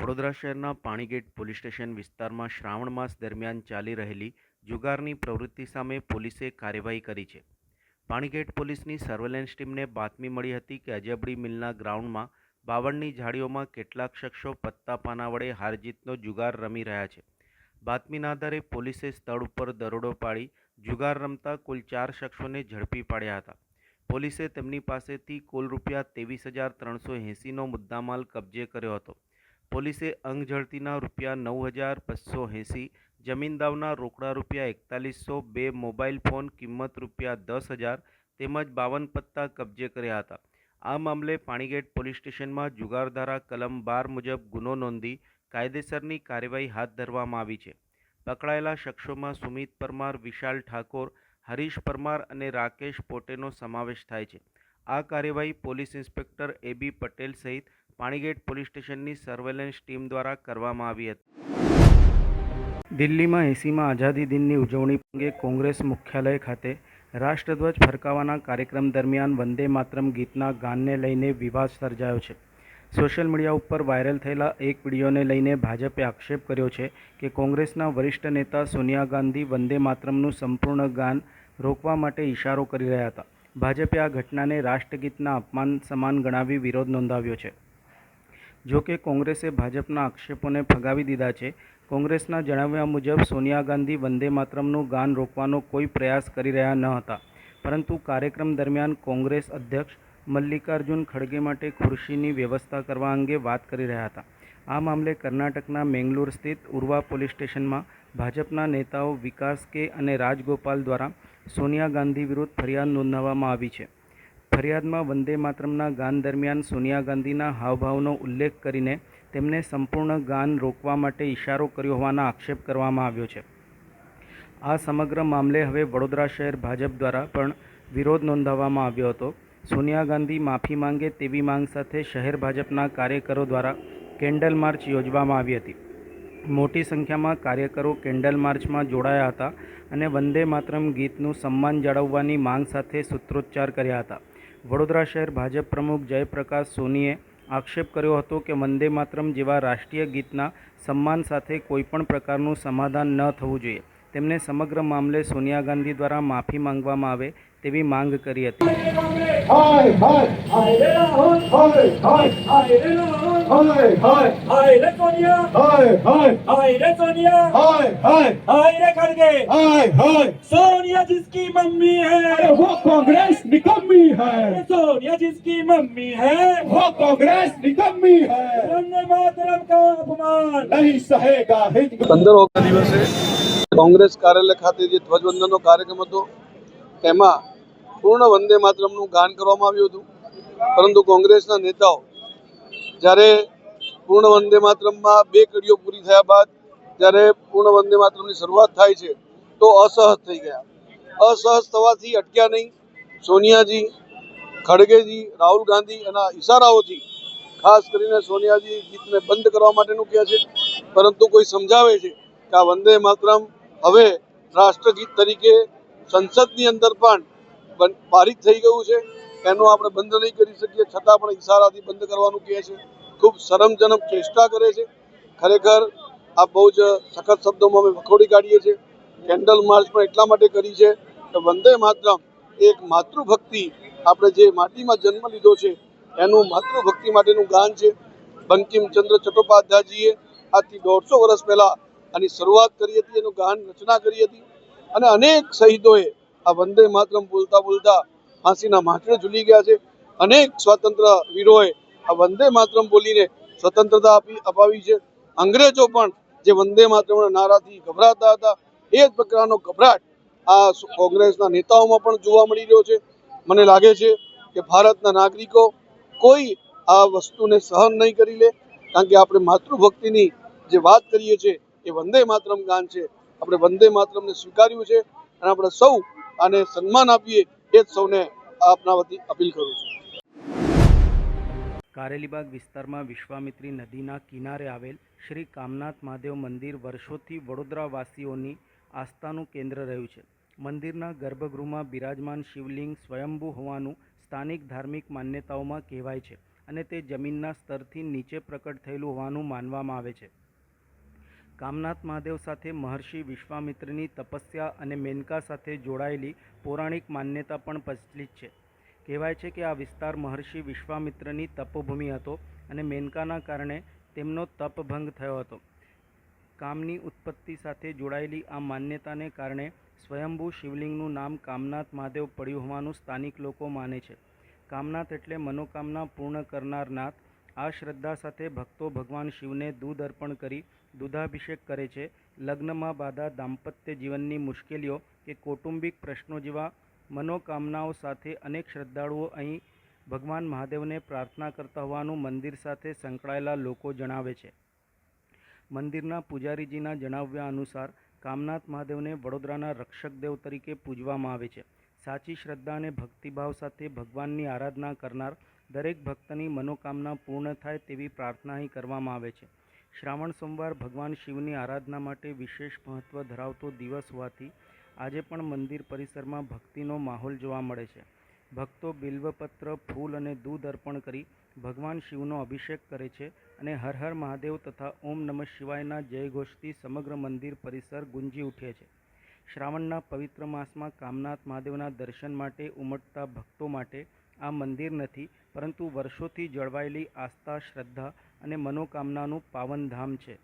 વડોદરા શહેરના Panigate police station વિસ્તારમાં શ્રાવણ માસ દરમિયાન ચાલી રહેલી જુગારની પ્રવૃત્તિ સામે પોલીસે કાર્યવાહી કરી છે. પાણીગેટ પોલીસની સર્વેલન્સ ટીમને બાતમી મળી હતી કે અજબડી મિલના ગ્રાઉન્ડમાં બાવળની ઝાડીઓમાં કેટલાક શખ્સો પત્તા પાના વડે હારજીતનો જુગાર રમી રહ્યા છે. બાતમીના આધારે પોલીસે સ્થળ ઉપર દરોડો પાડી જુગાર રમતા કુલ 4 શખ્સોને ઝડપી પાડ્યા હતા. પોલીસે તેમની પાસેથી કુલ રૂપિયા 23,380નો મુદ્દામાલ કબજે કર્યો હતો. પોલીસે અંગ ઝડતીના રૂપિયા 9,280, જમીન દાવના રોકડા રૂપિયા 4100, 2 મોબાઈલ ફોન કિંમત રૂપિયા 10,000 તેમજ 52 પત્તા કબજે કર્યા હતા. આ મામલે પાણીગેટ પોલીસ સ્ટેશનમાં જુગારધારા કલમ 12 મુજબ ગુનો નોંધી કાયદેસરની કાર્યવાહી હાથ ધરવામાં આવી છે. પકડાયેલા શખ્સોમાં સુમિત પરમાર, વિશાલ ઠાકોર, હરીશ પરમાર અને રાકેશ પોટેનો સમાવેશ થાય છે. આ કાર્યવાહી પોલીસ ઇન્સ્પેક્ટર A.B. પટેલ સહિત પાણીગેટ પોલીસ સ્ટેશનની સર્વેલન્સ ટીમ દ્વારા કરવામાં આવી હતી. દિલ્હીમાં 80મા આઝાદી દિનની ઉજવણી અંગે કોંગ્રેસ મુખ્યાલય ખાતે રાષ્ટ્રધ્વજ ફરકાવવાના કાર્યક્રમ દરમિયાન વંદે માતરમ ગીતના ગાનને લઈને વિવાદ સર્જાયો છે. સોશિયલ મીડિયા ઉપર વાયરલ થયેલા એક વિડીયોને લઈને ભાજપે આક્ષેપ કર્યો છે કે કોંગ્રેસના વરિષ્ઠ નેતા સોનિયા ગાંધી વંદે માતરમનું સંપૂર્ણ ગાન રોકવા માટે ઇશારો કરી રહ્યા હતા. ભાજપે આ ઘટનાને રાષ્ટ્રગીતના અપમાન સમાન ગણાવી વિરોધ નોંધાવ્યો છે. જો કે કોંગ્રેસે ભાજપના આક્ષેપોને ફગાવી દીધા છે. કોંગ્રેસના જણાવ્યા મુજબ સોનિયા ગાંધી વંદે માતરમનું ગાન રોકવાનો કોઈ પ્રયાસ કરી રહ્યા ન હતા, પરંતુ કાર્યક્રમ દરમિયાન કોંગ્રેસ અધ્યક્ષ મલ્લિકાર્જુન ખડગે માટે ખુરશીની વ્યવસ્થા કરવા અંગે વાત કરી રહ્યા હતા. આ મામલે કર્ણાટકના મેંગલુર સ્થિત ઉરવા પોલીસ સ્ટેશનમાં ભાજપના નેતાઓ વિકાસ કે અને રાજગોપાલ દ્વારા સોનિયા ગાંધી વિરુદ્ધ ફરિયાદ નોંધાવવામાં આવી છે. ફરિયાદમાં વંદે માતરમના ગાન દરમિયાન સોનિયા ગાંધીના હાવભાવનો ઉલ્લેખ કરીને તેમને સંપૂર્ણ ગાન રોકવા માટે ઇશારો કર્યો હોવાના આક્ષેપ કરવામાં આવ્યો છે. આ સમગ્ર મામલે હવે વડોદરા શહેર ભાજપ દ્વારા પણ વિરોધ નોંધાવવામાં આવ્યો હતો. સોનિયા ગાંધી માફી માંગે તેવી માંગ સાથે શહેર ભાજપના કાર્યકરો દ્વારા કેન્ડલ માર્ચ યોજવામાં આવી હતી. મોટી સંખ્યામાં કાર્યકરો કેન્ડલ માર્ચમાં જોડાયા હતા અને વંદે માતરમ ગીતનું સન્માન જાળવવાની માંગ સાથે સૂત્રોચ્ચાર કર્યા હતા. વડોદરા શહેર ભાજપ પ્રમુખ જયપ્રકાશ સોનીએ આક્ષેપ કર્યો હતો કે વંદે માતરમ જેવા રાષ્ટ્રીય ગીતના સન્માન સાથે કોઈપણ પ્રકારનું સમાધાન ન થવું જોઈએ. તેમણે સમગ્ર મામલે સોનિયા ગાંધી દ્વારા માફી માંગવામાં આવે તેવી માંગ કરી હતી. सोनिया जिसकी मम्मी है वो कांग्रेस निकम्मी है, सोनिया जिसकी मम्मी है वो कांग्रेस निकम्मी है, वंदे मातरम का अपमान नहीं सहेगा हिंद। 15 દિવસે કોંગ્રેસ કાર્યાલય ખાતે જે ધ્વજવંદનનો કાર્યક્રમ હતો તેમાં પૂર્ણ વંદે માતરમનું ગાન કરવામાં આવ્યું હતું, પરંતુ કોંગ્રેસના નેતાઓ જ્યારે પૂર્ણ વંદે માતરમમાં 2 કડીઓ પૂરી થયા બાદ જ્યારે પૂર્ણ વંદે માતરમની શરૂઆત થાય છે તો અસહજ થઈ ગયા. અસહજ થવાથી અટક્યા નહીં. સોનિયાજી, ખડગેજી, રાહુલ ગાંધી એના ઇશારાઓથી ખાસ કરીને સોનિયાજી ગીતને બંધ કરવા માટેનું કહે છે, પરંતુ કોઈ સમજાવે છે કે આ વંદે માતરમ હવે રાષ્ટ્રગીત તરીકે સંસદની અંદર પણ પારિત થઈ ગયું છે, એનો આપણે બંધ નહીં કરી શકીએ, છતાં પણ ઇશારાથી બંધ કરવાનું કહે છે. ખૂબ શરમજનક ચેષ્ટા કરે છે. ખરેખર આ બહુ જ સખત શબ્દોમાં અમે વખોડી કાઢીએ છીએ. કેન્ડલ માર્ચ પણ એટલા માટે કરી છે કે વંદે માતરમ એક માતૃભક્તિ, આપણે જે માટીમાં જન્મ લીધો છે એનું માતૃભક્તિ માટેનું ગાન છે. બંકિમચંદ્ર ચટ્ટોપાધ્યાયજીએ આજથી 150 વર્ષ પહેલાં આની શરૂઆત કરી હતી, એનું ગાન રચના કરી હતી અને અનેક શહીદોએ આ વંદે માતરમ બોલતા બોલતા ફાંસીના માંચડે ઝૂલી ગયા છે. અનેક સ્વાતંત્ર્ય વીરોએ આ વંદે માતરમ બોલીને સ્વતંત્રતા અપાવી છે. અંગ્રેજો પણ જે વંદે માતરમના નારાથી ગભરાતા હતા એ જ પ્રકારનો ગભરાટ આ કોંગ્રેસના નેતાઓમાં પણ જોવા મળી રહ્યો છે. મને લાગે છે કે ભારતના નાગરિકો કોઈ આ વસ્તુને સહન નહીં કરી લે, કારણ કે આપણે માતૃભક્તિની જે વાત કરીએ છીએ એ વંદે માતરમ ગાન છે. આપણે વંદે માતરમને સ્વીકાર્યું છે અને આપણે સૌ આને સન્માન આપીએ એ જ સૌને આપના વતી અપીલ કરું છું. કારેલીબાગ વિસ્તારમાં વિશ્વામિત્રી નદીના કિનારે આવેલ શ્રી કામનાથ મહાદેવ મંદિર વર્ષોથી વડોદરાવાસીઓની આસ્થાનું કેન્દ્ર રહ્યું છે. મંદિરના ગર્ભગૃહમાં બિરાજમાન શિવલિંગ સ્વયંભૂ હોવાનું સ્થાનિક ધાર્મિક માન્યતાઓમાં કહેવાય છે. અને તે જમીનના સ્તરથી નીચે પ્રકટ થયેલું હોવાનું માનવામાં આવે છે. કામનાથ મહાદેવ સાથે મહર્ષિ વિશ્વામિત્રની તપસ્યા અને મેનકા સાથે જોડાયેલી પૌરાણિક માન્યતા પણ પ્રચલિત છે. કહેવાય છે કે આ વિસ્તાર મહર્ષિ વિશ્વામિત્રની તપોભૂમિ હતો અને મેનકાના કારણે તેમનો તપભંગ થયો હતો. કામની ઉત્પત્તિ સાથે જોડાયેલી આ માન્યતાને કારણે સ્વયંભૂ શિવલિંગનું નામ કામનાથ મહાદેવ પડ્યું હોવાનું સ્થાનિક લોકો માને છે. કામનાથ એટલે મનોકામના પૂર્ણ કરનાર નાથ. આ શ્રદ્ધા સાથે ભક્તો ભગવાન શિવને દૂધ અર્પણ કરી દૂધાભિષેક કરે છે. લગ્નમાં બાધા, દાંપત્ય જીવનની મુશ્કેલીઓ કે કૌટુંબિક પ્રશ્નો જેવા મનોકામનાઓ સાથે અનેક શ્રદ્ધાળુઓ અહીં ભગવાન મહાદેવને પ્રાર્થના કરતા હોવાનું મંદિર સાથે સંકળાયેલા લોકો જણાવે છે. મંદિરના પૂજારીજીના જણાવ્યા અનુસાર કામનાથ મહાદેવને વડોદરાના રક્ષક દેવ તરીકે પૂજવામાં આવે છે. સાચી શ્રદ્ધા અને ભક્તિભાવ સાથે ભગવાનની આરાધના કરનાર દરેક ભક્તની મનોકામના પૂર્ણ થાય તેવી પ્રાર્થના અહીં કરવામાં આવે છે. શ્રાવણ સોમવાર ભગવાન શિવની આરાધના માટે વિશેષ મહત્ત્વ ધરાવતો દિવસ હોવાથી આજે પણ મંદિર પરિસરમાં ભક્તિનો માહોલ જોવા મળે છે. ભક્તો બિલ્વપત્ર, ફૂલ અને દૂધ અર્પણ કરી ભગવાન શિવનો અભિષેક કરે છે અને હર હર મહાદેવ તથા ઓમ નમઃ શિવાયના જયઘોષથી સમગ્ર મંદિર પરિસર ગુંજી ઉઠે છે. શ્રાવણના પવિત્ર માસમાં કામનાથ મહાદેવના દર્શન માટે ઉમટતા ભક્તો માટે આ મંદિર નથી, પરંતુ વર્ષોથી જળવાયેલી આસ્થા, શ્રદ્ધા અને મનોકામનાનું પાવનધામ છે.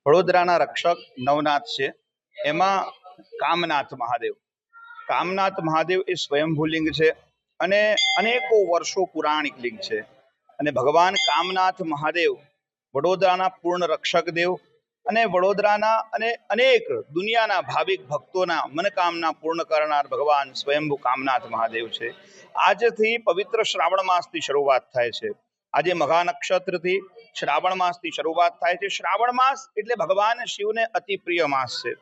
વડોદરાના રક્ષક નવનાથ છે, એમાં કામનાથ મહાદેવ એ સ્વયંભૂ લિંગ છે અને અનેકો વર્ષો પુરાણિક લિંગ છે. અને ભગવાન કામનાથ મહાદેવ વડોદરાના પૂર્ણ રક્ષક દેવ અને વડોદરાના અને અનેક દુનિયાના ભાવિક ભક્તોના મનોકામના પૂર્ણ કરનાર ભગવાન સ્વયંભૂ કામનાથ મહાદેવ છે. આજથી પવિત્ર શ્રાવણ માસથી શરૂઆત થાય છે. આજે મઘા નક્ષત્રથી શ્રાવણ માસથી શરૂઆત થાય છે. શ્રાવણ માસ એટલે ભગવાન શિવને અતિ પ્રિય માસ છે.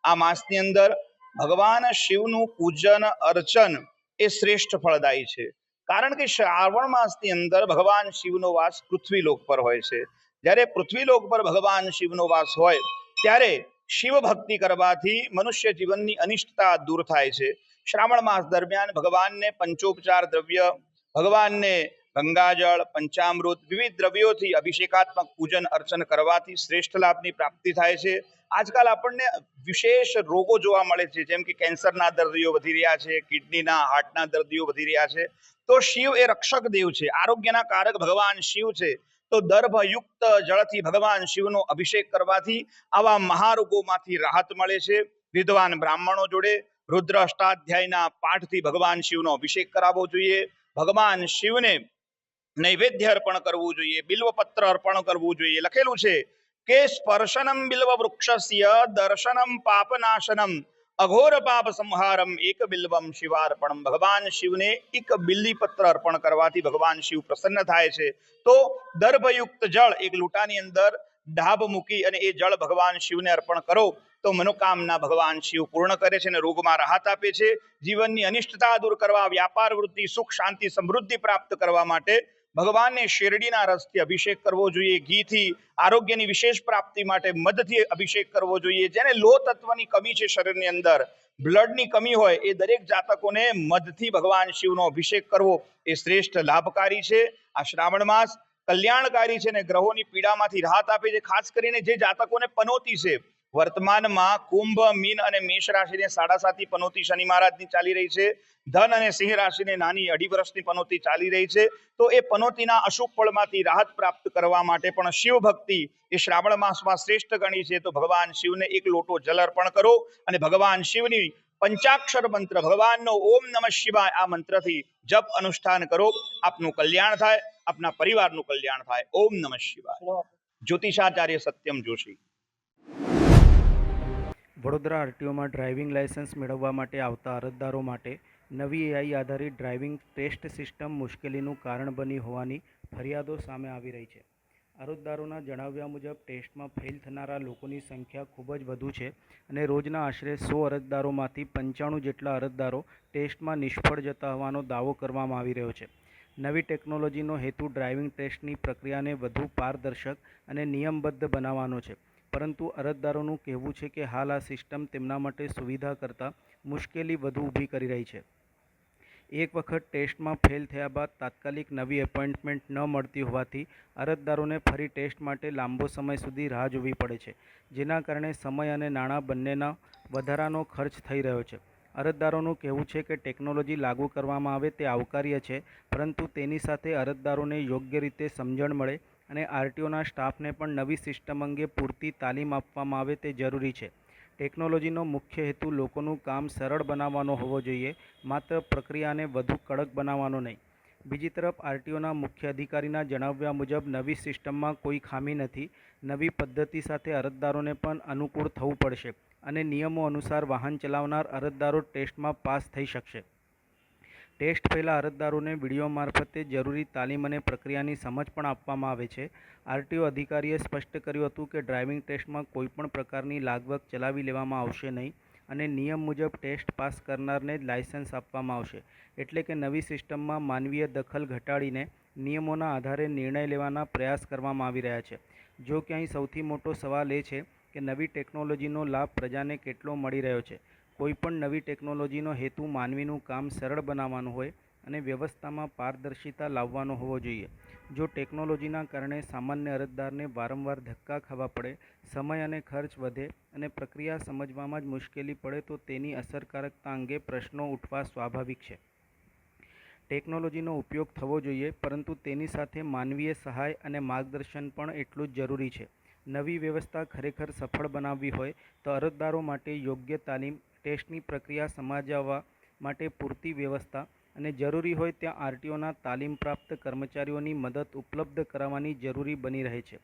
આ માસની અંદર ભગવાન શિવનું પૂજન અર્ચન એ શ્રેષ્ઠ ફળદાયી છે. કારણ કે શ્રાવણ માસની અંદર ભગવાન શિવનો વાસ પૃથ્વીલોક પર હોય છે. જ્યારે પૃથ્વીલોક પર ભગવાન શિવનો વાસ હોય ત્યારે શિવ ભક્તિ કરવાથી મનુષ્ય જીવનની અનિષ્ટતા દૂર થાય છે. શ્રાવણ માસ દરમિયાન ભગવાનને પંચોપચાર દ્રવ્ય, ભગવાનને ગંગાજળ, પંચામૃત, વિવિધ દ્રવ્યોથી અભિષેકાત્મક પૂજન અર્ચન કરવાથી શ્રેષ્ઠ લાભની પ્રાપ્તિ થાય છે. આજકાલ આપણને વિશેષ રોગો જોવા મળે છે, જેમ કે કેન્સરના દર્દીઓ વધી રહ્યા છે, કિડનીના, હાર્ટના દર્દીઓ વધી રહ્યા છે. તો શિવ એ રક્ષક દેવ છે, આરોગ્યના કારક ભગવાન શિવ છે. તો દર્ભયુક્ત જળથી ભગવાન શિવનો અભિષેક કરવાથી આવા મહારોગોમાંથી રાહત મળે છે. વિદ્વાન બ્રાહ્મણો જોડે રુદ્ર અષ્ટાધ્યાયના પાઠથી ભગવાન શિવનો અભિષેક કરાવવો જોઈએ. ભગવાન શિવને નૈવેદ્ય અર્પણ કરવું જોઈએ, બિલ્વપત્ર અર્પણ કરવું જોઈએ. લખેલું છે કે સ્પર્શનમ બિલ્વ વૃક્ષસ્ય દર્શનમ પાપનાશનમ અઘોર પાપ સંહારમ એક બિલ્વમ શિવાર્પણમ. ભગવાન શિવને એક બિલ્લીપત્ર અર્પણ કરવાથી ભગવાન શિવ પ્રસન્ન થાય છે. તો દર્ભયુક્ત જળ એક લોટાની અંદર ઢાબ મૂકી અને એ જળ ભગવાન શિવને અર્પણ કરો તો મનોકામના ભગવાન શિવ પૂર્ણ કરે છે અને રોગમાં રાહત આપે છે. જીવનની અનિષ્ટતા દૂર કરવા, વ્યાપાર વૃદ્ધિ, સુખ શાંતિ, સમૃદ્ધિ પ્રાપ્ત કરવા માટે ભગવાનને શેરડીના રસથી અભિષેક કરવો જોઈએ. ઘીથી આરોગ્યની વિશેષ પ્રાપ્તિ માટે મધથી અભિષેક કરવો જોઈએ. જેને લોહ તત્વની કમી છે શરીરની અંદર, બ્લડની કમી હોય, એ દરેક જાતકોને મધથી ભગવાન શિવનો અભિષેક કરવો એ શ્રેષ્ઠ લાભકારી છે. આ શ્રાવણ માસ કલ્યાણકારી છે અને ગ્રહોની પીડામાંથી રાહત આપે છે. ખાસ કરીને જે જાતકોને પનોતી છે, વર્તમાનમાં કુંભ, મીન અને મેષ રાશિને 7.5 પનોતી શનિ મહારાજની ચાલી રહી છે. ધન અને સિંહ રાશિને નાની 2.5 વર્ષની પનોતી ચાલી રહી છે. તો એ પનોતીના અશુભ ફળમાંથી રાહત પ્રાપ્ત કરવા માટે પણ શિવ ભક્તિ એ શ્રાવણ માસમાં શ્રેષ્ઠ ગણી છે. તો ભગવાન શિવને એક લોટો જલ અર્પણ કરો અને ભગવાન શિવની પંચાક્ષર મંત્ર, ભગવાનનો ઓમ નમઃ શિવાય આ મંત્રથી જપ અનુષ્ઠાન કરો. આપનું કલ્યાણ થાય, આપના પરિવારનું કલ્યાણ થાય. ઓમ નમઃ શિવાય. જ્યોતિષાચાર્ય સત્યમ જોશી. વડોદરા આરટીઓમાં ડ્રાઇવિંગ લાયસન્સ મેળવવા માટે આવતા અરજદારો માટે નવી એઆઈ આધારિત ડ્રાઇવિંગ ટેસ્ટ સિસ્ટમ મુશ્કેલીનું કારણ બની હોવાની ફરિયાદો સામે આવી રહી છે. અરજદારોના જણાવ્યા મુજબ ટેસ્ટમાં ફેલ થનારા લોકોની સંખ્યા ખૂબ જ વધુ છે અને રોજના આશરે 100 અરજદારોમાંથી 95 જેટલા અરજદારો ટેસ્ટમાં નિષ્ફળ જતા હોવાનો દાવો કરવામાં આવી રહ્યો છે. નવી ટેકનોલોજીનો હેતુ ડ્રાઇવિંગ ટેસ્ટની પ્રક્રિયાને વધુ પારદર્શક અને નિયમબદ્ધ બનાવવાનો છે, પરંતુ અરજદારોનું કહેવું છે કે હાલ આ સિસ્ટમ તેમના માટે સુવિધા કરતાં મુશ્કેલી વધુ ઊભી કરી રહી છે. એક વખત ટેસ્ટમાં ફેલ થયા બાદ તાત્કાલિક નવી એપોઇન્ટમેન્ટ ન મળતી હોવાથી અરજદારોને ફરી ટેસ્ટ માટે લાંબો સમય સુધી રાહ જોવી પડે છે, જેના કારણે સમય અને નાણાં બંનેના વધારાનો ખર્ચ થઈ રહ્યો છે. અરજદારોનું કહેવું છે કે ટેકનોલોજી લાગુ કરવામાં આવે તે આવકાર્ય છે, પરંતુ તેની સાથે અરજદારોને યોગ્ય રીતે સમજણ મળે અને આરટીઓના સ્ટાફને પણ નવી સિસ્ટમ અંગે પૂરતી તાલીમ આપવામાં આવે તે જરૂરી છે. ટેકનોલોજીનો મુખ્ય હેતુ લોકોનું કામ સરળ બનાવવાનો હોવો જોઈએ, માત્ર પ્રક્રિયાને વધુ કડક બનાવવાનો નહીં. બીજી તરફ આરટીઓના મુખ્ય અધિકારીના જણાવ્યા મુજબ નવી સિસ્ટમમાં કોઈ ખામી નથી. નવી પદ્ધતિ સાથે અરજદારોને પણ અનુકૂળ થવું પડશે અને નિયમો અનુસાર વાહન ચલાવનાર અરજદારો ટેસ્ટમાં પાસ થઈ શકશે. ટેસ્ટ પહેલાં અરજદારોને વિડીયો મારફતે જરૂરી તાલીમ અને પ્રક્રિયાની સમજ પણ આપવામાં આવે છે. આરટીઓ અધિકારીએ સ્પષ્ટ કર્યું હતું કે ડ્રાઇવિંગ ટેસ્ટમાં કોઈપણ પ્રકારની લાગવગ ચલાવી લેવામાં આવશે નહીં અને નિયમ મુજબ ટેસ્ટ પાસ કરનારને જ લાયસન્સ આપવામાં આવશે. એટલે કે નવી સિસ્ટમમાં માનવીય દખલ ઘટાડીને નિયમોના આધારે નિર્ણય લેવાના પ્રયાસ કરવામાં આવી રહ્યા છે. જો કે અહીં સૌથી મોટો સવાલ એ છે કે નવી ટેકનોલોજીનો લાભ પ્રજાને કેટલો મળી રહ્યો છે. કોઈપણ નવી ટેકનોલોજીનો હેતુ માનવીનું કામ સરળ બનાવવાનું હોય અને વ્યવસ્થામાં પારદર્શિતા લાવવાનો હોવો જોઈએ. જો ટેકનોલોજીના કારણે સામાન્ય અરજદારને વારંવાર ધક્કા ખાવા પડે, સમય અને ખર્ચ વધે અને પ્રક્રિયા સમજવામાં જ મુશ્કેલી પડે તો તેની અસરકારકતા અંગે પ્રશ્નો ઉઠવા સ્વાભાવિક છે. ટેકનોલોજીનો ઉપયોગ થવો જોઈએ, પરંતુ તેની સાથે માનવીય સહાય અને માર્ગદર્શન પણ એટલું જ જરૂરી છે. નવી વ્યવસ્થા ખરેખર સફળ બનાવવી હોય તો અરજદારો માટે યોગ્ય તાલીમ, ટેસ્ટની પ્રક્રિયા સમજાવવા માટે પૂરતી વ્યવસ્થા અને જરૂરી હોય ત્યાં આરટીઓના તાલીમ પ્રાપ્ત કર્મચારીઓની મદદ ઉપલબ્ધ કરાવવાની જરૂરી બની રહે છે.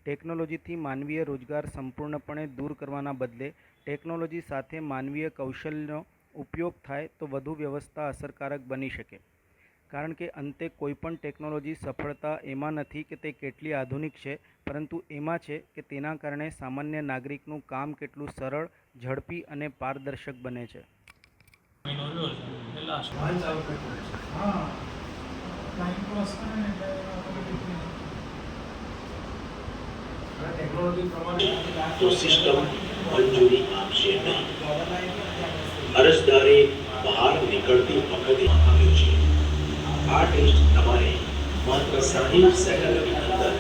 ટેકનોલોજીથી માનવીય રોજગાર સંપૂર્ણપણે દૂર કરવાના બદલે ટેકનોલોજી સાથે માનવીય કૌશલ્યનો ઉપયોગ થાય તો વધુ વ્યવસ્થા અસરકારક બની શકે. કારણ કે અંતે કોઈપણ ટેકનોલોજી સફળતા એમાં નથી કે તે કેટલી આધુનિક છે, પરંતુ એમાં છે કે તેના કારણે સામાન્ય નાગરિકનું કામ કેટલું સરળ, ઝડપી અને પારદર્શક બને છે. તો સિસ્ટમ મંજૂરી આપશે નહીં. અરજદારે બહાર નીકળતી વખતે આવ્યું છે. આ ટેસ્ટ તમારે માત્ર 60 સેકન્ડની અંદર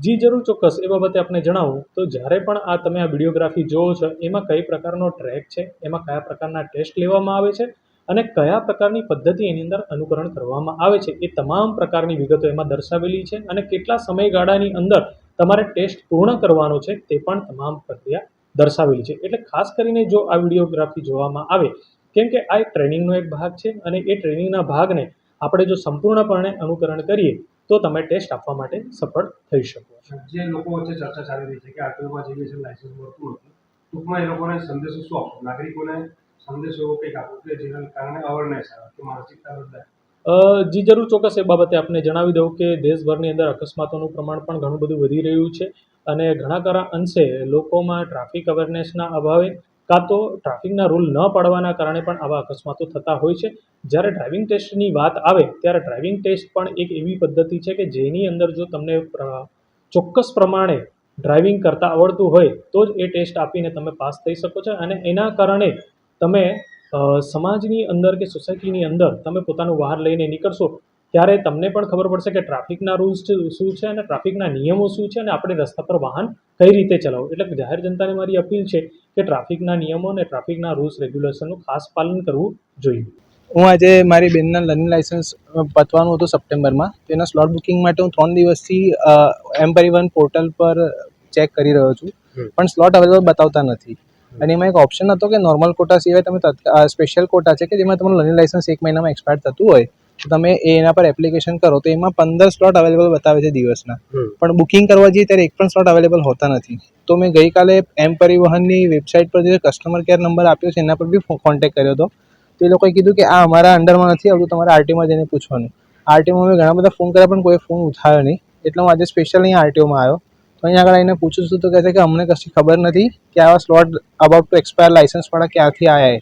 જી જરૂર, ચોક્કસ. એ બાબતે આપને જણાવું તો જ્યારે પણ તમે આ વિડીયોગ્રાફી જોવો છો એમાં કઈ પ્રકારનો ટ્રેક છે, એમાં કયા પ્રકારના ટેસ્ટ લેવામાં આવે છે અને કયા પ્રકારની પદ્ધતિ એની અંદર અનુકરણ કરવામાં આવે છે, એ તમામ પ્રકારની વિગતો એમાં દર્શાવેલી છે અને કેટલા સમયગાળાની અંદર તમારે ટેસ્ટ પૂર્ણ કરવાનો છે તે પણ તમામ પ્રક્રિયા દર્શાવેલી છે. એટલે ખાસ કરીને જો આ વિડીયોગ્રાફી જોવામાં આવે, કેમ કે આ એક ટ્રેનિંગનો એક ભાગ છે અને એ ટ્રેનિંગના ભાગને આપણે જો સંપૂર્ણપણે અનુકરણ કરીએ તો તમે ટેસ્ટ આપવા માટે સફળ થઈ શકો છો. જે લોકો વચ્ચે ચર્ચા ચાલી રહી છે કે આરટીઓમાં જઈએ છે લાયસન્સ મળતું નથી, ટૂંકમાં એ લોકોને સંદેશો શું આપો, નાગરિકોને સંદેશો એવો કંઈક આપો કે જેના કારણે અવેરનેસ આવે, કે માનસિકતા બદલાય? જી જરૂર, ચોક્કસ. એ બાબતે આપને જણાવી દઉં કે દેશભરની અંદર અકસ્માતોનું પ્રમાણ પણ ઘણું બધું વધી રહ્યું છે અને ઘણા ખરા અંશે લોકોમાં ટ્રાફિક અવેરનેસના અભાવે કાં તો ટ્રાફિકના રૂલ ન પાડવાના કારણે પણ આવા અકસ્માતો થતા હોય છે. જ્યારે ડ્રાઇવિંગ ટેસ્ટની વાત આવે ત્યારે ડ્રાઇવિંગ ટેસ્ટ પણ એક એવી પદ્ધતિ છે કે જેની અંદર જો તમને ચોક્કસ પ્રમાણે ડ્રાઇવિંગ કરતાં આવડતું હોય તો જ એ ટેસ્ટ આપીને તમે પાસ થઈ શકો છો અને એના કારણે તમે સમાજની અંદર કે સોસાયટીની અંદર તમે પોતાનું વાહન લઈને નીકળશો ત્યારે તમને પણ ખબર પડશે કે ટ્રાફિકના રૂલ્સ શું છે અને ટ્રાફિકના નિયમો શું છે અને આપણે રસ્તા પર વાહન કઈ રીતે ચલાવવું. એટલે જાહેર જનતાને મારી અપીલ છે કે ટ્રાફિકના નિયમો અને ટ્રાફિકના રૂલ્સ રેગ્યુલેશનનું ખાસ પાલન કરવું જોઈએ. હું આજે મારી બેનના લર્નિંગ લાઇસન્સ પતવાનું હતું સપ્ટેમ્બરમાં, તેના સ્લોટ બુકિંગ માટે હું 3 દિવસથી એમ પરિવહન પોર્ટલ પર ચેક કરી રહ્યો છું, પણ સ્લોટ અવેલેબલ બતાવતા નથી. અને એમાં એક ઓપ્શન હતો કે નોર્મલ કોટા સિવાય તમે સ્પેશિયલ કોટા છે કે જેમાં તમારું લર્નિંગ લાઇસન્સ 1 મહિનામાં એક્સપાયર થતું હોય તો તમે એના પર એપ્લિકેશન કરો તો એમાં 15 સ્લોટ અવેલેબલ બતાવે છે દિવસના, પણ બુકિંગ કરવા જઈએ ત્યારે એક પણ સ્લોટ અવેલેબલ હોતા નથી. તો મેં ગઈકાલે એમ પરિવહનની વેબસાઇટ પર જે કસ્ટમર કેર નંબર આપ્યો છે એના પર બી કોન્ટેક્ટ કર્યો હતો. તો એ લોકોએ કીધું કે આ અમારા અંડરમાં નથી આવતું, તમારે આરટીઓમાં જઈને પૂછવાનું. આરટીઓમાં મેં ઘણા બધા ફોન કર્યા પણ કોઈ ફોન ઉઠાવ્યો નહીં, એટલે હું આજે સ્પેશિયલ અહીંયા આરટીઓમાં આવ્યો. તો અહીંયા આગળ આવીને પૂછું છું તો કહે છે કે અમને કશી ખબર નથી કે આવા સ્લોટ અબાઉટ ટુ એક્સપાયર લાઇસન્સવાળા ક્યાંથી આવ્યા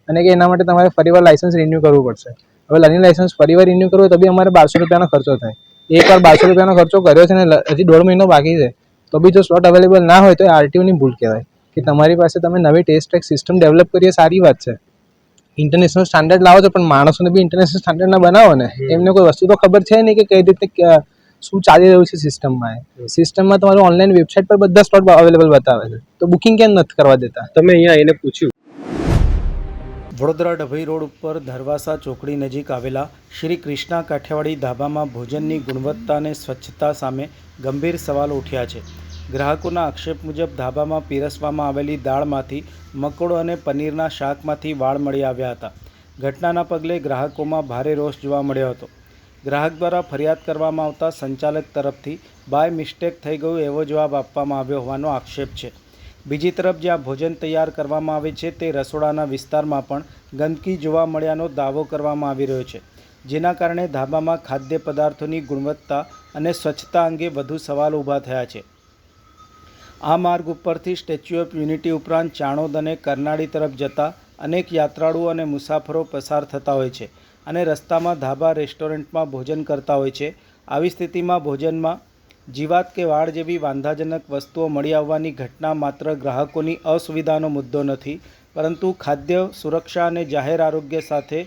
અને કે એના માટે તમારે ફરીવાર લાઇસન્સ રિન્યૂ કરવું પડશે. હવે લર્નિંગ લાઇસન્સ ફરીવાર રિન્યૂ કરવું તો બી અમારે 1200 રૂપિયાનો ખર્ચો થાય. એકવાર 1200 રૂપિયાનો ખર્ચો કર્યો છે ને હજી 1.5 મહિનો બાકી છે, તો બી જો સ્લોટ અવેલેબલ ના હોય તો એ આરટીઓની ભૂલ કહેવાય કે તમારી પાસે તમે નવી ટેસ્ટ ટ્રેક સિસ્ટમ ડેવલપ કરીએ સારી વાત છે, ઇન્ટરનેશનલ સ્ટાન્ડર્ડ લાવો છો, પણ માણસોને બી ઇન્ટરનેશનલ સ્ટાન્ડર્ડના બનાવો ને. એમને કોઈ વસ્તુ તો ખબર છે નહીં કે કઈ રીતે શું ચાલી રહ્યું છે સિસ્ટમમાં. સિસ્ટમમાં તમારું ઓનલાઈન વેબસાઇટ પર બધા સ્લોટ અવેલેબલ બતાવે છે, તો બુકિંગ કેમ નથી કરવા દેતા? તમે અહીંયા આવીને પૂછ્યું? વડોદરા ડભોઈ રોડ ઉપર ધરવાસા ચોકડી નજીક આવેલા શ્રી કૃષ્ણા કાઠિયાવાડી ધાબામાં ભોજનની ગુણવત્તા અને સ્વચ્છતા સામે ગંભીર સવાલો ઉઠ્યા છે. ગ્રાહકોના આક્ષેપ મુજબ ધાબામાં પીરસવામાં આવેલી દાળમાંથી મકોડો અને પનીરના શાકમાંથી વાળ મળી આવ્યા હતા. ઘટનાના પગલે ગ્રાહકોમાં ભારે રોષ જોવા મળ્યો હતો. ગ્રાહક દ્વારા ફરિયાદ કરવામાં આવતા સંચાલક તરફથી બાય મિસ્ટેક થઈ ગયું એવો જવાબ આપવામાં આવ્યો હોવાનો આક્ષેપ છે. બીજી તરફ જ્યાં ભોજન તૈયાર કરવામાં આવે છે તે રસોડાના વિસ્તારમાં પણ ગંદકી જોવા મળ્યાનો દાવો કરવામાં આવી રહ્યો છે, જેના કારણે ધાબામાં ખાદ્ય પદાર્થોની ગુણવત્તા અને સ્વચ્છતા અંગે વધુ સવાલ ઊભા થયા છે. આ માર્ગ ઉપરથી સ્ટેચ્યુ ઓફ યુનિટી ઉપરાંત ચાણોદ અને કરનાળી તરફ જતા અનેક યાત્રાળુઓ અને મુસાફરો પસાર થતા હોય છે અને રસ્તામાં ધાબા રેસ્ટોરન્ટમાં ભોજન કરતા હોય છે. આવી સ્થિતિમાં ભોજનમાં જીવાત કે વાળ જેવી વાંધાજનક વસ્તુઓ મળી આવવાની ઘટના માત્ર ગ્રાહકોની અસુવિધાનો મુદ્દો નથી, પરંતુ ખાદ્ય સુરક્ષા અને જાહેર આરોગ્ય સાથે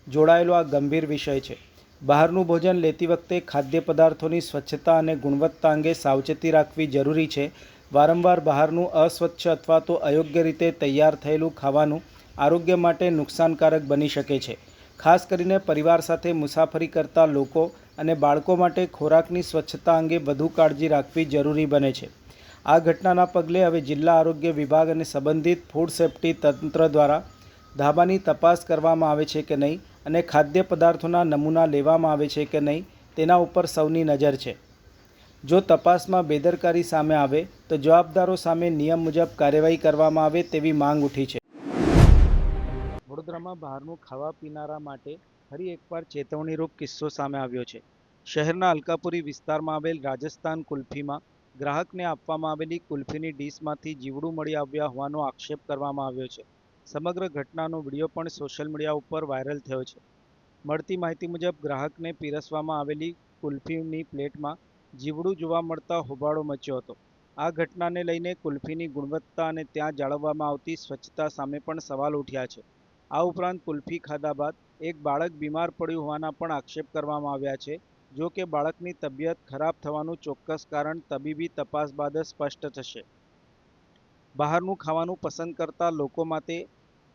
જોડાયેલો આ ગંભીર વિષય છે. બહારનું ભોજન લેતી વખતે ખાદ્ય પદાર્થોની સ્વચ્છતા અને ગુણવત્તા અંગે સાવચેતી રાખવી જરૂરી છે. વારંવાર બહારનું અસ્વચ્છ અથવા તો અયોગ્ય રીતે તૈયાર થયેલું ખાવાનું આરોગ્ય માટે નુકસાનકારક બની શકે છે. ખાસ કરીને પરિવાર સાથે મુસાફરી કરતા લોકો અને બાળકો માટે ખોરાકની સ્વચ્છતા અંગે વધુ કાળજી રાખવી જરૂરી બને છે. આ ઘટનાના પગલે હવે જિલ્લા આરોગ્ય વિભાગ અને સંબંધિત ફૂડ સેફ્ટી તંત્ર દ્વારા ધાબાની તપાસ કરવામાં આવે છે કે નહીં અને ખાદ્ય પદાર્થોના નમૂના લેવામાં આવે છે કે નહીં તેના ઉપર સૌની નજર છે. જો તપાસમાં બેદરકારી સામે આવે તો જવાબદારો સામે નિયમ મુજબ કાર્યવાહી કરવામાં આવે તેવી માંગ ઉઠી છે. વડોદરામાં બહારનું ખાવા પીનારા માટે ફરી એકવાર ચેતવણીરૂપ કિસ્સો સામે આવ્યો છે. શહેરના અલકાપુરી વિસ્તારમાં આવેલ રાજસ્થાન કુલ્ફીમાં ગ્રાહકને આપવામાં આવેલી કુલ્ફીની ડીશમાંથી જીવડું મળી આવ્યા હોવાનો આક્ષેપ કરવામાં આવ્યો છે. સમગ્ર ઘટનાનો વિડીયો પણ સોશિયલ મીડિયા ઉપર વાયરલ થયો છે. મળતી માહિતી મુજબ ગ્રાહકને પીરસવામાં આવેલી કુલ્ફીની પ્લેટમાં જીવડું જોવા મળતા હોબાળો મચ્યો હતો. આ ઘટનાને લઈને કુલ્ફીની ગુણવત્તા અને ત્યાં જાળવવામાં આવતી સ્વચ્છતા સામે પણ સવાલ ઉઠ્યા છે. આ ઉપરાંત કુલ્ફી ખાધા બાદ એક બાળક બીમાર પડ્યું હોવાના પણ આક્ષેપ કરવામાં આવ્યા છે. જો કે બાળકની તબિયત ખરાબ થવાનું ચોક્કસ કારણ તબીબી તપાસ બાદ જ સ્પષ્ટ થશે. બહારનું ખાવાનું પસંદ કરતા લોકો માટે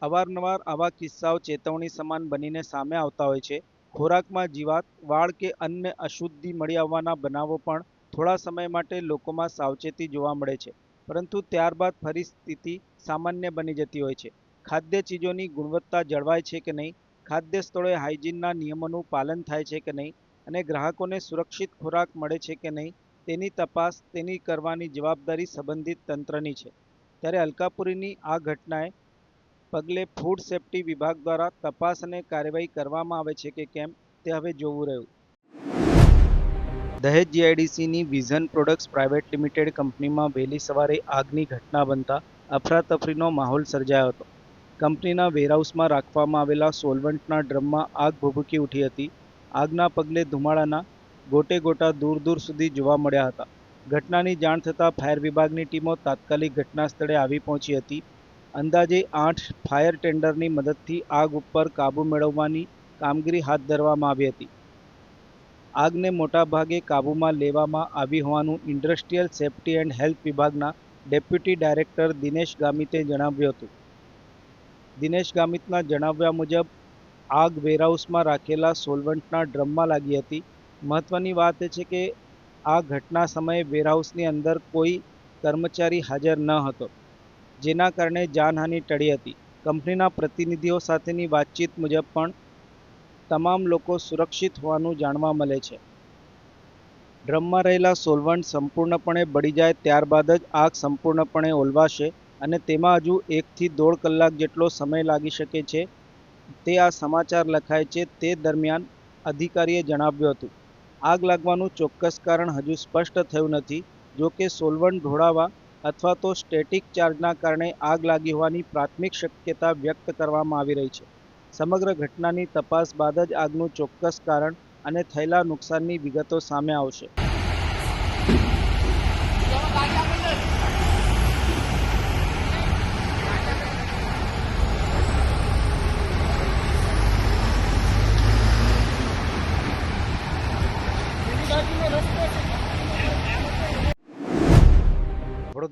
અવારનવાર આવા કિસ્સાઓ ચેતવણી સમાન બનીને સામે આવતા હોય છે. ખોરાકમાં જીવાત, વાળ કે અન્ય અશુદ્ધિ મળી આવવાના બનાવો પણ થોડા સમય માટે લોકોમાં સાવચેતી જોવા મળે છે, પરંતુ ત્યારબાદ ફરી સ્થિતિ સામાન્ય બની જતી હોય છે. ખાદ્ય ચીજોની ગુણવત્તા જળવાય છે કે નહીં, ખાદ્ય સ્થળોએ હાઇજીનના નિયમોનું પાલન થાય છે કે નહીં અને ગ્રાહકોને સુરક્ષિત ખોરાક મળે છે કે નહીં તેની તપાસ તેની કરવાની જવાબદારી સંબંધિત તંત્રની છે. ત્યારે અલકાપુરીની આ ઘટનાએ પગલે ફૂડ સેફ્ટી વિભાગ દ્વારા તપાસ અને કાર્યવાહી કરવામાં આવે છે કે કેમ તે હવે જોવું રહ્યું. દહેજ જીઆઈડીસીની વિઝન પ્રોડક્ટ્સ પ્રાઇવેટ લિમિટેડ કંપનીમાં વહેલી સવારે આગની ઘટના બનતા અફરાતફરીનો માહોલ સર્જાયો હતો. કંપનીના વેરહાઉસમાં રાખવામાં આવેલા સોલવન્ટના ડ્રમમાં આગ ભભૂકી ઉઠી હતી. આગના પગલે ધુમાડાના ગોટે ગોટા દૂર દૂર સુધી જોવા મળ્યા હતા. ઘટનાની જાણ થતાં ફાયર વિભાગની ટીમો તાત્કાલિક ઘટના સ્થળે આવી પહોંચી હતી. અંદાજે 8 ફાયર ટેન્ડરની મદદથી આગ ઉપર કાબૂ મેળવવાની કામગીરી હાથ ધરવામાં આવી હતી. આગને મોટાભાગે કાબૂમાં લેવામાં આવી હોવાનું ઇન્ડસ્ટ્રીયલ સેફ્ટી એન્ડ હેલ્થ વિભાગના ડેપ્યુટી ડાયરેક્ટર દિનેશ ગામિતે જણાવ્યું હતું. દિનેશ ગામિતના જણાવ્યા મુજબ આગ વેરહાઉસમાં રાખેલા સોલવન્ટના ડ્રમમાં લાગી હતી. મહત્વની વાત એ છે કે આ ઘટના સમયે વેરહાઉસની અંદર કોઈ કર્મચારી હાજર ન હતો, જેના કારણે જાનહાનિ ટળી હતી. કંપનીના પ્રતિનિધિઓ સાથેની વાતચીત મુજબ પણ તમામ લોકો સુરક્ષિત હોવાનું જાણવા મળે છે. ડ્રમમાં રહેલા સોલવન્ટ સંપૂર્ણપણે બળી જાય ત્યારબાદ જ આગ સંપૂર્ણપણે ઓલવાશે અને તેમાં હજુ 1 થી 1.5 કલાક જેટલો સમય લાગી શકે છે તે આ સમાચાર લખાય છે તે દરમિયાન અધિકારીએ જણાવ્યું હતું. આગ લાગવાનું ચોક્કસ કારણ હજુ સ્પષ્ટ થયું નથી. જો કે સોલવન્ટ ઢોળાવા અથવા તો સ્ટેટિક ચાર્જના કારણે આગ લાગી હોવાની પ્રાથમિક શક્યતા વ્યક્ત કરવામાં આવી રહી છે. સમગ્ર ઘટનાની તપાસ બાદ જ આગનું ચોક્કસ કારણ અને થયેલા નુકસાનની વિગતો સામે આવશે.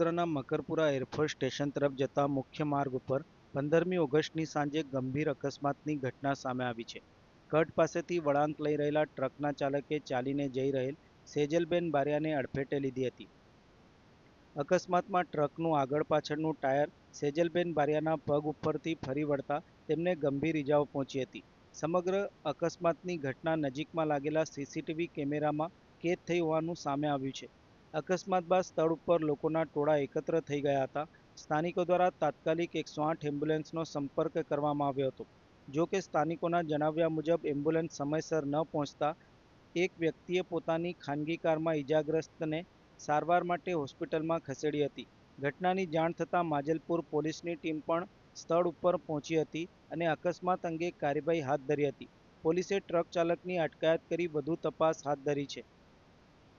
વડોદરાના મકરપુરા એરફોર્સ સ્ટેશન તરફ જતા મુખ્ય માર્ગ ઉપર 15મી ઓગસ્ટની સાંજે ગંભીર અકસ્માતની ઘટના સામે આવી છે. કટ પાસેથી વળાંક લઈ રહેલા ટ્રકના ચાલકે ચાલીને જઈ રહેલ સેજલબેન બારિયાને અડફેટે લીધી હતી. અકસ્માતમાં ટ્રકનું આગળ પાછળનું ટાયર સેજલબેન બારિયાના પગ ઉપરથી ફરી વળતા તેમને ગંભીર ઈજાઓ પહોંચી હતી. સમગ્ર અકસ્માતની ઘટના નજીકમાં લાગેલા સીસીટીવી કેમેરામાં કેદ થઈ હોવાનું સામે આવ્યું છે. અકસ્માત બાદ સ્થળ ઉપર લોકોના ટોળા એકત્ર થઈ ગયા હતા. સ્થાનિકો દ્વારા તાત્કાલિક 108 એમ્બ્યુલન્સનો સંપર્ક કરવામાં આવ્યો હતો. જો કે સ્થાનિકોના જણાવ્યા મુજબ એમ્બ્યુલન્સ સમયસર ન પહોંચતા એક વ્યક્તિએ પોતાની ખાનગી કારમાં ઈજાગ્રસ્તને સારવાર માટે હોસ્પિટલમાં ખસેડી હતી. ઘટનાની જાણ થતાં માજલપુર પોલીસની ટીમ પણ સ્થળ ઉપર પહોંચી હતી અને અકસ્માત અંગે કાર્યવાહી હાથ ધરી હતી. પોલીસે ટ્રક ચાલકની અટકાયત કરી વધુ તપાસ હાથ ધરી છે.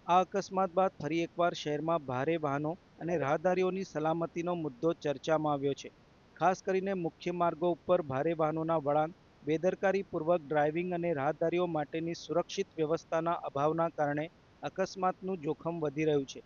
આ અકસ્માત બાદ ફરી એકવાર શહેરમાં ભારે વાહનો અને રાહદારીઓની સલામતીનો મુદ્દો ચર્ચામાં આવ્યો છે. ખાસ કરીને મુખ્ય માર્ગો ઉપર ભારે વાહનોના વળાંક, બેદરકારીપૂર્વક ડ્રાઇવિંગ અને રાહદારીઓ માટેની સુરક્ષિત વ્યવસ્થાના અભાવના કારણે અકસ્માતનું જોખમ વધી રહ્યું છે.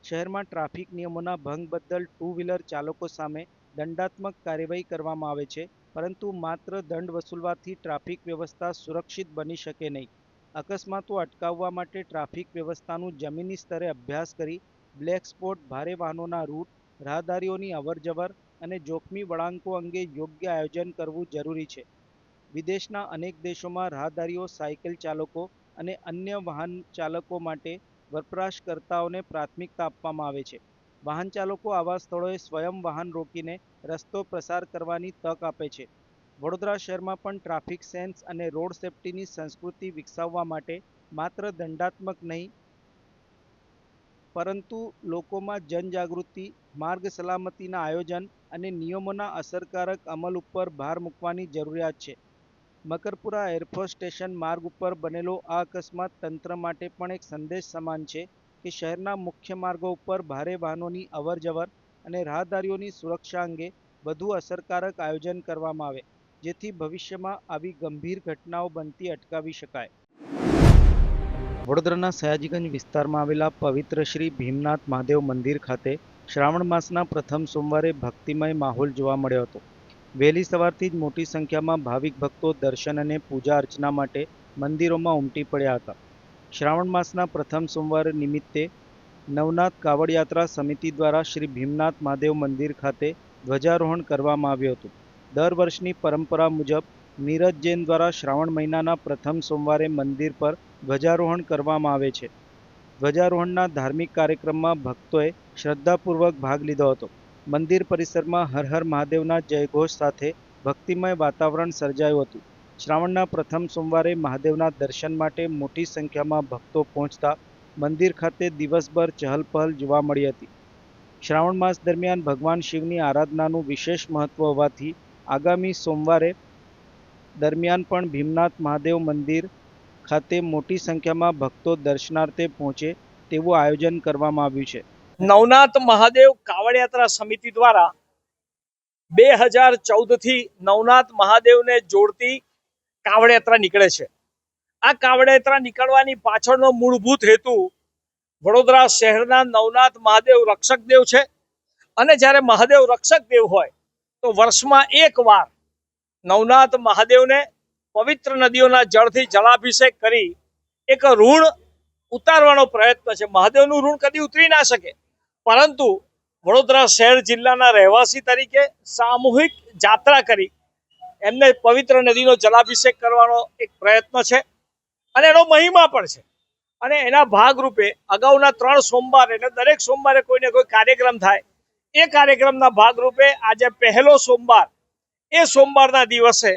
શહેરમાં ટ્રાફિક નિયમોના ભંગ બદલ ટુ વ્હીલર ચાલકો સામે દંડાત્મક કાર્યવાહી કરવામાં આવે છે, પરંતુ માત્ર દંડ વસૂલવાથી ટ્રાફિક વ્યવસ્થા સુરક્ષિત બની શકે નહીં. અકસ્માતો અટકાવવા માટે ટ્રાફિક વ્યવસ્થાનું જમીની સ્તરે અભ્યાસ કરી બ્લેક સ્પોટ, ભારે વાહનોના રૂટ, રાહદારીઓની અવરજવર અને જોખમી વળાંકો અંગે યોગ્ય આયોજન કરવું જરૂરી છે. વિદેશના અનેક દેશોમાં રાહદારીઓ, સાયકલ ચાલકો અને અન્ય વાહન ચાલકો માટે વપરાશકર્તાઓને પ્રાથમિકતા આપવામાં આવે છે. વાહન ચાલકો આવા સ્થળોએ સ્વયં વાહન રોકીને રસ્તો પસાર કરવાની તક આપે છે. વડોદરા શહેરમાં પણ ટ્રાફિક સેન્સ અને રોડ સેફ્ટીની સંસ્કૃતિ વિકસાવવા માટે માત્ર દંડાત્મક નહીં, પરંતુ લોકોમાં જનજાગૃતિ, માર્ગ સલામતીના આયોજન અને નિયમોના અસરકારક અમલ ઉપર ભાર મૂકવાની જરૂરિયાત છે. મકરપુરા એરફોર્સ સ્ટેશન માર્ગ ઉપર બનેલો આ અકસ્માત તંત્ર માટે પણ એક સંદેશ સમાન છે કે શહેરના મુખ્ય માર્ગો ઉપર ભારે વાહનોની અવરજવર અને રાહદારીઓની સુરક્ષા અંગે વધુ અસરકારક આયોજન કરવામાં આવે, જેથી ભવિષ્યમાં આવી ગંભીર ઘટનાઓ બનતી અટકાવી શકાય. વડોદરાના સયાજીગંજ વિસ્તારમાં આવેલા પવિત્ર શ્રી ભીમનાથ મહાદેવ મંદિર ખાતે શ્રાવણ માસના પ્રથમ સોમવારે ભક્તિમય માહોલ જોવા મળ્યો હતો. વહેલી સવારથી જ મોટી સંખ્યામાં ભાવિક ભક્તો દર્શન અને પૂજા અર્ચના માટે મંદિરોમાં ઉમટી પડ્યા હતા. શ્રાવણ માસના પ્રથમ સોમવાર નિમિત્તે નવનાથ કાવડ યાત્રા સમિતિ દ્વારા શ્રી ભીમનાથ મહાદેવ મંદિર ખાતે ધ્વજારોહણ કરવામાં આવ્યું હતું. દર વર્ષની પરંપરા મુજબ નીરજ જૈન દ્વારા શ્રાવણ મહિનાના પ્રથમ સોમવારે મંદિર પર ધ્વજારોહણ કરવામાં આવે છે. ધ્વજારોહણના ધાર્મિક કાર્યક્રમમાં ભક્તોએ શ્રદ્ધાપૂર્વક ભાગ લીધો હતો. મંદિર પરિસરમાં હર હર મહાદેવના જયઘોષ સાથે ભક્તિમય વાતાવરણ સર્જાયું હતું. શ્રાવણના પ્રથમ સોમવારે મહાદેવના દર્શન માટે મોટી સંખ્યામાં ભક્તો પહોંચતા મંદિર ખાતે દિવસભર ચહલપહલ જોવા મળી હતી. શ્રાવણ માસ દરમિયાન ભગવાન શિવની આરાધનાનું વિશેષ મહત્વ હોવાથી આગામી સોમવારે દરમિયાન પણ ભીમનાથ મહાદેવ મંદિર ખાતે મોટી સંખ્યામાં ભક્તો દર્શનાર્થે પહોંચે તેવું આયોજન કરવામાં આવ્યું છે. નવનાથ મહાદેવ કાવડ યાત્રા સમિતિ દ્વારા 2014થી નવનાથ મહાદેવને જોડતી કાવડ યાત્રા નીકળે છે. આ કાવડ યાત્રા નીકળવાની પાછળનો મૂળભૂત હેતુ વડોદરા શહેરના નવનાથ મહાદેવ રક્ષક દેવ છે, અને જ્યારે મહાદેવ રક્ષક દેવ હોય તો વર્ષમાં એકવાર નવનાથ મહાદેવને પવિત્ર નદીઓના જળથી જળાભિષેક કરી એક ઋણ ઉતારવાનો પ્રયત્ન છે. મહાદેવનું ઋણ કદી ઉતરી ના શકે, પરંતુ વડોદરા શહેર જિલ્લાના રહેવાસી તરીકે સામૂહિક જાત્રા કરી એમને પવિત્ર નદીનો જલાભિષેક કરવાનો એક પ્રયત્ન છે, અને એનો મહિમા પણ છે. અને એના ભાગરૂપે અગાઉના 3 સોમવાર એટલે દરેક સોમવારે કોઈને કોઈ કાર્યક્રમ થાય. એ કાર્યક્રમના ભાગરૂપે આજે પહેલો સોમવાર, એ સોમવારના દિવસે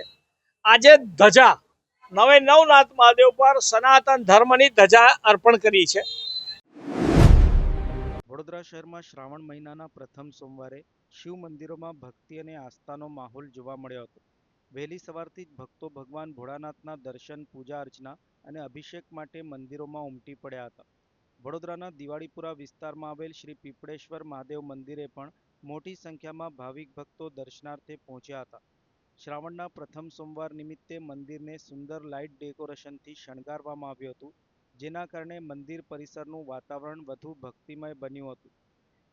આજે ધજા નવનાથ મહાદેવ પર સનાતન ધર્મની ધજા અર્પણ કરી છે. વડોદરા શહેરમાં શ્રાવણ મહિનાના પ્રથમ સોમવારે શિવ મંદિરોમાં ભક્તિ અને આસ્થાનો માહોલ જોવા મળ્યો હતો. વહેલી સવારથી જ ભક્તો ભગવાન ભોળાનાથના દર્શન, પૂજા અર્ચના અને અભિષેક માટે મંદિરોમાં ઉમટી પડ્યા હતા. વડોદરાના દિવાળીપુરા વિસ્તારમાં આવેલ શ્રી પીપળેશ્વર મહાદેવ મંદિરે પણ મોટી સંખ્યામાં ભાવિક ભક્તો દર્શનાર્થે પહોંચ્યા હતા. શ્રાવણના પ્રથમ સોમવાર નિમિત્તે મંદિરને સુંદર લાઇટ ડેકોરેશનથી શણગારવામાં આવ્યું હતું, જેના કારણે મંદિર પરિસરનું વાતાવરણ વધુ ભક્તિમય બન્યું હતું.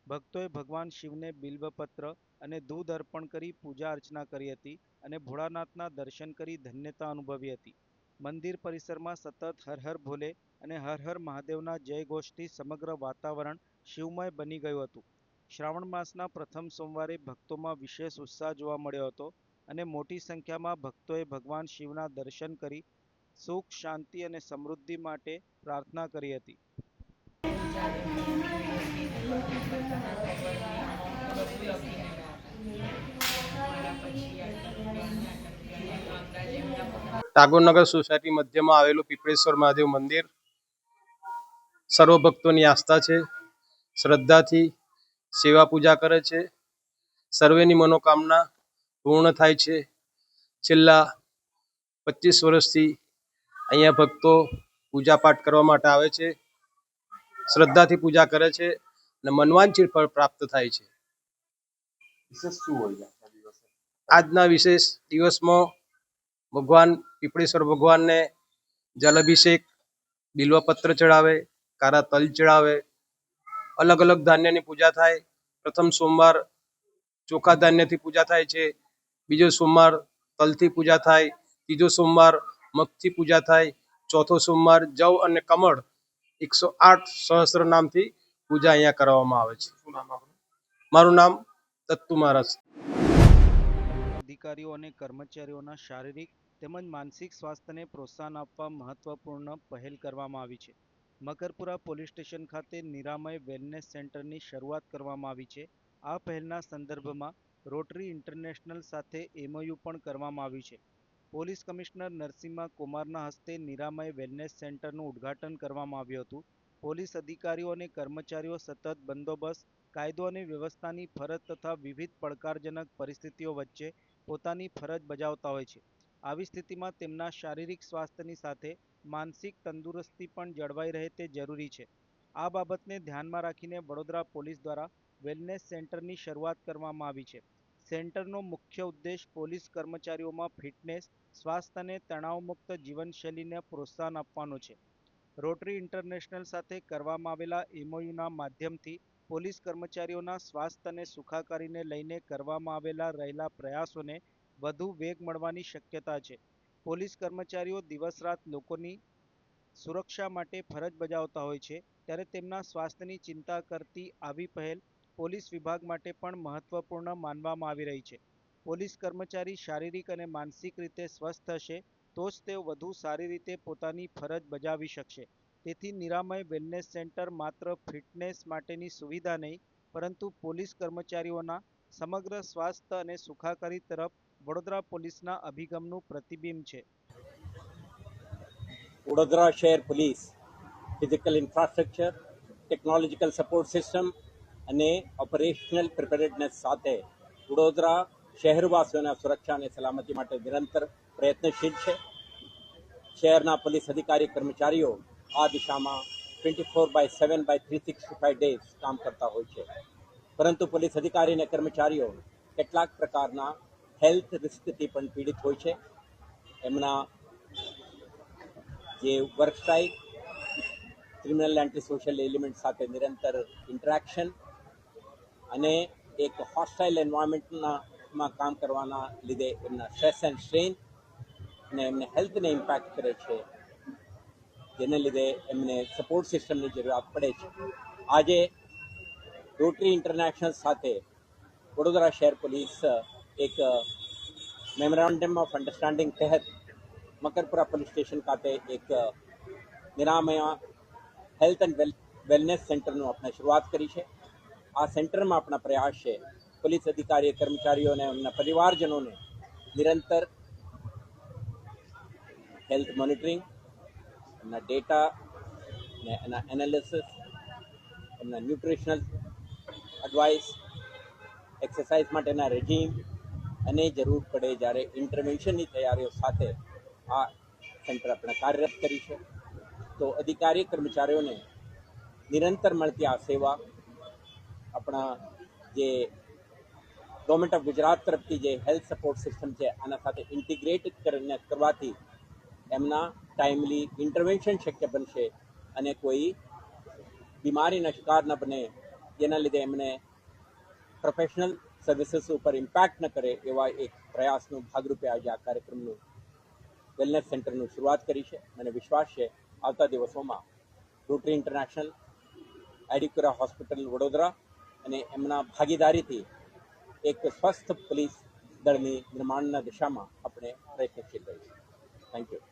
ભક્તોએ ભગવાન શિવને બિલ્વપત્ર અને દૂધ અર્પણ કરી પૂજા અર્ચના કરી હતી અને ભોળાનાથના દર્શન કરી ધન્યતા અનુભવી હતી. મંદિર પરિસરમાં સતત હર હર ભોલે અને હર હર મહાદેવના જયઘોષથી સમગ્ર વાતાવરણ શિવમય બની ગયું હતું. શ્રાવણ માસના પ્રથમ સોમવારે ભક્તોમાં વિશેષ ઉત્સાહ જોવા મળ્યો હતો અને મોટી સંખ્યામાં ભક્તોએ ભગવાન શિવના દર્શન કરી સુખ, શાંતિ અને સમૃદ્ધિ માટે પ્રાર્થના કરી હતી. ટાગોરનગર સોસાયટી મધ્યમાં આવેલું પીપળેશ્વર મહાદેવ મંદિર સર્વ ભક્તોની આસ્થા છે. શ્રદ્ધાથી સેવા પૂજા કરે છે. સર્વેની મનોકામના પૂર્ણ થાય છે. છેલ્લા 25 વર્ષથી અહીંયા ભક્તો પૂજાપાઠ કરવા માટે આવે છે, શ્રદ્ધાથી પૂજા કરે છે અને મનવાંછિત ફળ પ્રાપ્ત થાય છે. આજના વિશેષ દિવસમાં ભગવાન પીપળેશ્વર ભગવાનને જલ અભિષેક, બિલ્વપત્ર ચડાવે, કારા તલ ચડાવે, અલગ અલગ ધાન્યની પૂજા થાય. પ્રથમ સોમવાર ચોખા ધાન્યથી પૂજા થાય છે, બીજો સોમવાર તલથી પૂજા થાય, ત્રીજો સોમવાર મગથી પૂજા થાય, ચોથો સોમવાર જવ અને કમળ 108 સહસ્ત્ર નામથી પૂજા અહીંયા કરવામાં આવે છે. મારું નામ દત્તુ મહારાજ. અધિકારીઓ અને કર્મચારીઓના શારીરિક તેમજ માનસિક સ્વાસ્થ્યને પ્રોત્સાહન આપવા મહત્વપૂર્ણ પહેલ કરવામાં આવી છે. મકરપુરા પોલીસ સ્ટેશન ખાતે નિરામય વેલનેસ સેન્ટરની શરૂઆત કરવામાં આવી છે. આ પહેલના સંદર્ભમાં રોટરી ઇન્ટરનેશનલ સાથે MOU પણ કરવામાં આવ્યું છે. પોલીસ કમિશનર નરસિમ્હા કુમારના હસ્તે નિરામય વેલનેસ સેન્ટરનું ઉદ્ઘાટન કરવામાં આવ્યું હતું. પોલીસ અધિકારીઓ અને કર્મચારીઓ સતત બંદોબસ્ત, કાયદો અને વ્યવસ્થાની ફરજ તથા વિવિધ પડકારજનક પરિસ્થિતિઓ વચ્ચે પોતાની ફરજ બજાવતા હોય છે. આવી સ્થિતિમાં તેમના શારીરિક સ્વાસ્થ્યની સાથે માનસિક તંદુરસ્તી પણ જળવાઈ રહે તે જરૂરી છે. આ બાબતને ધ્યાનમાં રાખીને વડોદરા પોલીસ દ્વારા વેલનેસ સેન્ટરની શરૂઆત કરવામાં આવી છે. સેન્ટરનો મુખ્ય ઉદ્દેશ પોલીસ કર્મચારીઓમાં ફિટનેસ, સ્વાસ્થ્ય અને તણાવમુક્ત જીવનશૈલીને પ્રોત્સાહન આપવાનો છે. રોટરી ઇન્ટરનેશનલ સાથે કરવામાં આવેલા MOUના માધ્યમથી પોલીસ કર્મચારીઓના સ્વાસ્થ્ય અને સુખાકારીને લઈને કરવામાં આવેલા રહેલા પ્રયાસોને વધુ વેગ મળવાની શક્યતા છે. પોલીસ કર્મચારીઓ દિવસ-રાત લોકોની સુરક્ષા માટે ફરજ બજાવતા હોય છે, ત્યારે તેમના સ્વાસ્થ્યની ચિંતા કરતી આવી પહેલ પોલીસ વિભાગ માટે પણ મહત્વપૂર્ણ માનવામાં આવી રહી છે. પોલીસ કર્મચારી શારીરિક અને માનસિક રીતે સ્વસ્થ હશે તો જ તેઓ વધુ સારી રીતે પોતાની ફરજ બજાવી શકશે. તેથી નિરામય વેલનેસ સેન્ટર માત્ર ફિટનેસ માટેની સુવિધા નહીં, પરંતુ પોલીસ કર્મચારીઓના સમગ્ર સ્વાસ્થ્ય અને સુખાકારી તરફ વડોદરા પોલીસના અભિગમનું પ્રતિબિંબ છે. વડોદરા શહેર police physical infrastructure, technological support system અને ઓપરેશનલ પ્રિપેરેડનેસ સાથે વડોદરા શહેરવાસીઓના સુરક્ષા અને સલામતી માટે નિરંતર પ્રયત્નશીલ છે. શહેરના પોલીસ અધિકારી કર્મચારીઓ આ દિશામાં 24/7/365 ડેઝ કામ કરતા હોય છે. પરંતુ પોલીસ અધિકારી અને કર્મચારીઓ કેટલાક પ્રકારના હેલ્થ રિસ્કથી પણ પીડિત હોય છે. એમના જે work style, criminal anti social element સાથે નિરંતર ઇન્ટરેક્શન અને એક હોસ્ટાઇલ એન્વાયરમેન્ટમાં કામ કરવાના લીધે એમના સ્ટ્રેસ એન્ડ સ્ટ્રેન અને એમને હેલ્થને ઇમ્પેક્ટ કરે છે, જેને લીધે એમને સપોર્ટ સિસ્ટમની જરૂરિયાત પડે છે. આજે રોટરી ઇન્ટરનેશનલ સાથે વડોદરા શહેર પોલીસ એક મેમોરેન્ડમ ઓફ અન્ડરસ્ટેન્ડિંગ તહેત મકરપુરા પોલીસ સ્ટેશન ખાતે એક નિરામય હેલ્થ એન્ડ વેલનેસ સેન્ટરનું આપણે શરૂઆત કરી છે. આ સેન્ટરમાં આપણા પ્રયાસ છે પોલીસ અધિકારી, કર્મચારીઓ અને એમના પરિવારજનોને નિરંતર હેલ્થ મોનિટરિંગ, એમના ડેટા ને એના એનાલિસિસ, એમના ન્યુટ્રિશનલ એડવાઇસ, એક્સરસાઇઝ માટેના રેજીમ અને જરૂર પડે જ્યારે ઇન્ટરવેન્શનની તૈયારીઓ સાથે આ સેન્ટર આપણે કાર્યરત કરી છે. તો અધિકારી કર્મચારીઓને નિરંતર મળતી આ સેવા આપણા જે ગવર્મેન્ટ ઓફ ગુજરાત તરફથી જે હેલ્થ સપોર્ટ સિસ્ટમ છે આના સાથે ઇન્ટિગ્રેટ કરીને કરવાથી એમના જેના લીધે એમને પ્રોફેશનલ સર્વિસીસ ઉપર ઇમ્પેક્ટ ન કરે એવા એક પ્રયાસનું ભાગરૂપે આજે આ કાર્યક્રમનું વેલનેસ સેન્ટરનું શરૂઆત કરી છે. મને વિશ્વાસ છે આવતા દિવસોમાં રોટરી ઇન્ટરનેશનલ, એડિક્યુરા હોસ્પિટલ વડોદરા અને એમના ભાગીદારીથી એક સ્વસ્થ પોલીસ દળની નિર્માણના દિશામાં આપણે પ્રયત્નશીલ રહીશું. Thank you.